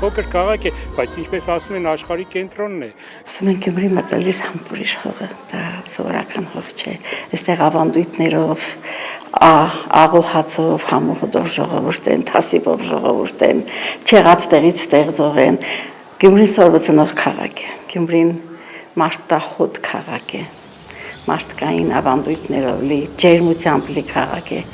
փոքր քաղաք է, բայց ինչպես ասում են, աշխարհի կենտրոնն է։ Ասում են Գյումրի մտելիս համբուրիշ հողը, դա սովորական հող չէ։ Այստեղ ավանդույթներով, աղոհացով, համոհոտով ժողովուրդ են, թասիբով ժողովուրդ են, չեղած տեղից ստեղծող են։ Գյումրին սորվեցնող քաղաք է։ Գյումրին մարտահոտ քաղաք է։ Մարդկային ավանդույթներով լի, ջերմությամբ լի քաղաք է։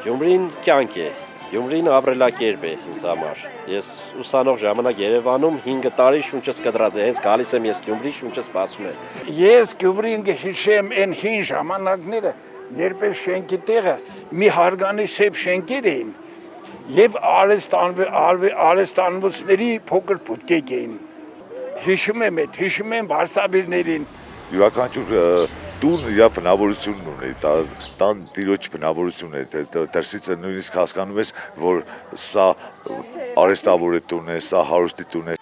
Գյումրին կյանք է, Գյումրին ապրելակերպ է ինձ համար։ Ես ուսանող ժամանակ Երևանում 5 տարի շունչս կտրած է, հենց գալիս եմ ես Գյումրի շունչս սպասում է։ Ես Գյումրին կհիշեմ այն հին ժամանակները, երբ է շենքի տեղը մի հարգանի սև շենքեր էին եւ արհեստանոցների փոքր բուտկեր էին։ Հիշում եմ վարսաբիրներին։ Յուրաքանչյուր տուն իր բնավորությունն ունի, տան տիրոջ բնավորությունն է, դրսից նույնիսկ հասկանում ես, որ սա արհեստավոր տուն է, սա հարուստի տուն է։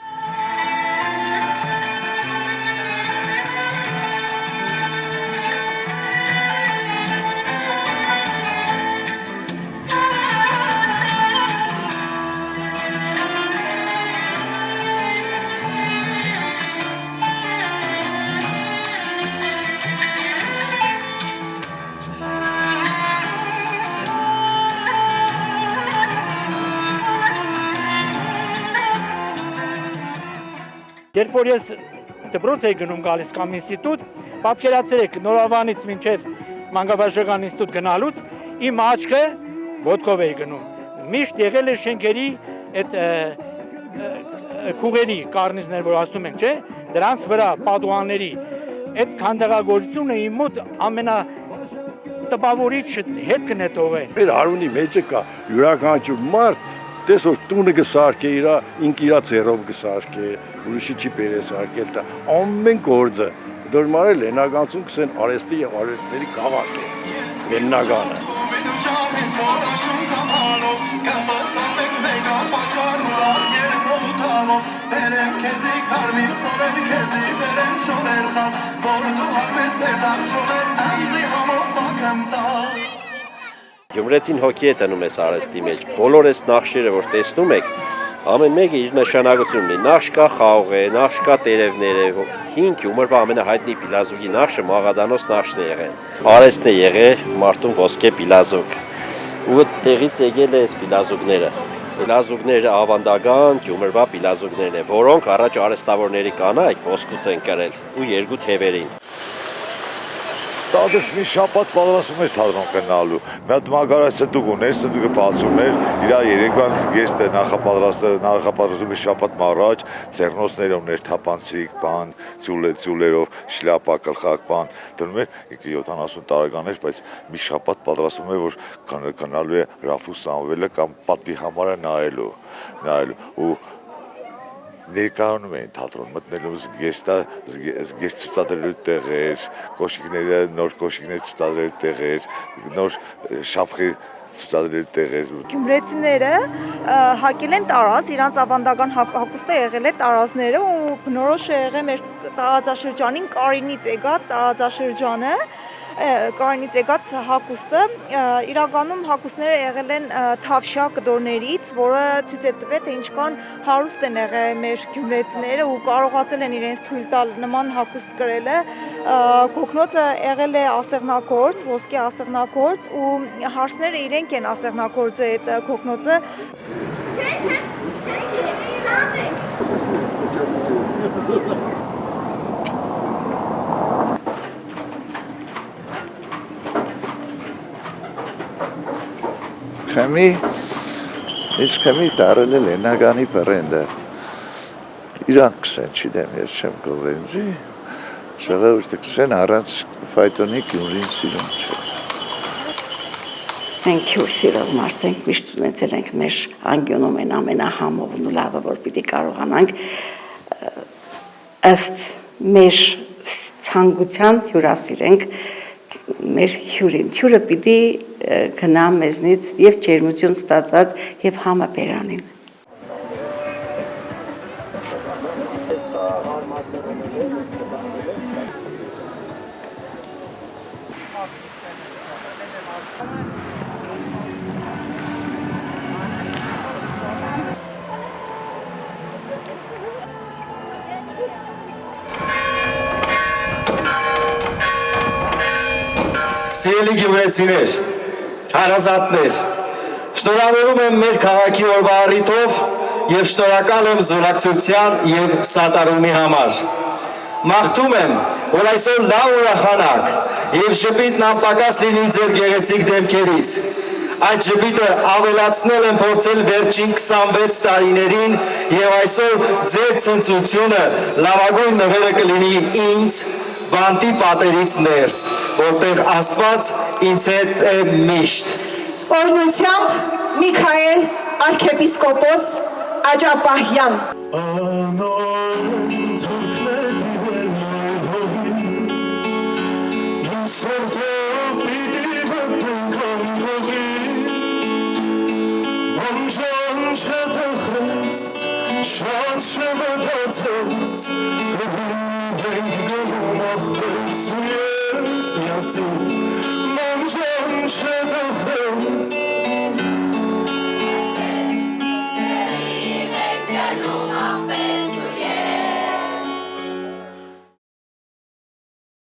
Երբ որ ես դպրոց էի գնում գալիս կամ ինստիտուտ, պատկերացրեք նորավանից մինչև մանկավարժական ինստիտուտ գնալուց իմ աչքը ոտքով էի գնում։ Միշտ եղել է շենքերի այդ քուղերի կարնիզներ, որ ասում ենք, չէ, դրանց վրա պատուհանների այդ քանդակագործությունը իմ մոտ ամենատպավորիչ հետքն է թողել։ Մեր հարունի մեջը կա յուրաքանչյուր մարդ տես որ տունը կսարքե ինք իրա ձեռով կսարքե, ուրիշի չի բերես արկել դա ամեն գործը դորմարը լենագանցում կսեն արեստի եւ արեստների քաղաք է լեննագանը Գյումրեցին հոգի է տնում ես արհեստի մեջ, բոլոր այս նախշերը, որ տեսնում եք, ամեն մեկը իր նշանակությունն ունի, նախշ կա խաղող է, նախշ կա տերևներ է, հին Գյումրվա ամենահայտնի պիլազուկի նախշը Մաղադանոս նախշն է եղել, արհեստն է եղել մարդուն ոսկե պիլազուկ, ու տեղից եկել է այս պիլազուկները, պիլազուկները ավանդական Գյումրվա պիլազուկներն են, որոնք առաջ արհեստավորների կանայք ոսկուց են կրել ու երկու թևերին։ Տալիս մի շաբաթ պատրաստում էր թատրոն գնալու։ Մի հատ մագարայ սնդուկ ուներ, սնդուկը բացում էր, իր երեկոյան գեստը նախապատրաստում էր շաբաթ առաջ, ձեռնոցներ ուներ, թափանցիկ, բան, ծուլերով, շլյապա, գլխակ, բան, դնում էր 70 տարեկան էր, բայց մի շաբաթ պատրաստում էր, որ գնալու է Ռաֆու Սամվելը կամ պատվի համարը նայելու ու ներկայանում էին թատրոն, մտնելու գեստ ցուցադրելու տեղեր, կոշիկները, նոր կոշիկներ ցուցադրելու տեղեր, նոր շապխի ցուցադրելու տեղեր։ Գյումրեցիները հակել են տարազ, իրանց ավանդական հագուստը եղել է տարազները ու բնորոշ է եղել մեր տարածաշրջանին Կարինից եկած տարածաշրջանը Կարինից եկած հագուստը, իրականում հագուստները եղել են թավշյա կտորներից, որը ցույց է տվել, թե ինչքան հարուստ են եղել մեր գյումրեցիները ու կարողացել են իրենց թույլ տալ նման հագուստ կրելը։ Կոկնոցը եղել է ասեղնագործ, ոսկե ասեղնագործ ու հարսները իրենք են ասեղնագործը այդ կոկնոցը։ Քեմի տարել է Լեննագանի բրենդը։ Իրանք կսեն, չիտեմ, ես չեմ կլվենձի, ժողովուրդը կսեն առանց ֆայտոնի Գյումրին սիրուն չէ։ Մենք հյուր սիրող մարդ ենք, միշտ ունեցել ենք մեր անկյունում են ամենահամովն ու լավը, որ պիտի կարողանանք ըստ մեր ցանկության հյուրասիրենք մեր հյուրին։ Հյուրը պիտի գնա մեզնից եւ ջերմություն ստացած եւ համը բերանին։ Սիրելի գյումրեցիներ, հարազատներ, շնորհավորում եմ մեր քաղաքի օրվա առիթով եւ շնորհակալ եմ զորակցության եւ սատարումի համար։ Մաղթում եմ, որ այսօր լավ ուրախանաք եւ ժպիտն անպակաս լինի ձեր գեղեցիկ դեմքերից։ Այդ ժպիտը ավելացնել եմ փորձել վերջին 26 տարիներին եւ այսօր ձեր ցնծությունը լավագույն նվերը կլինի ինձ բանտի պատերից ներս, որտեղ Աստված ինձ հետ է միշտ։ Օրհնությամբ Միքայել arczepiskopos Աջապահյան։ Yes,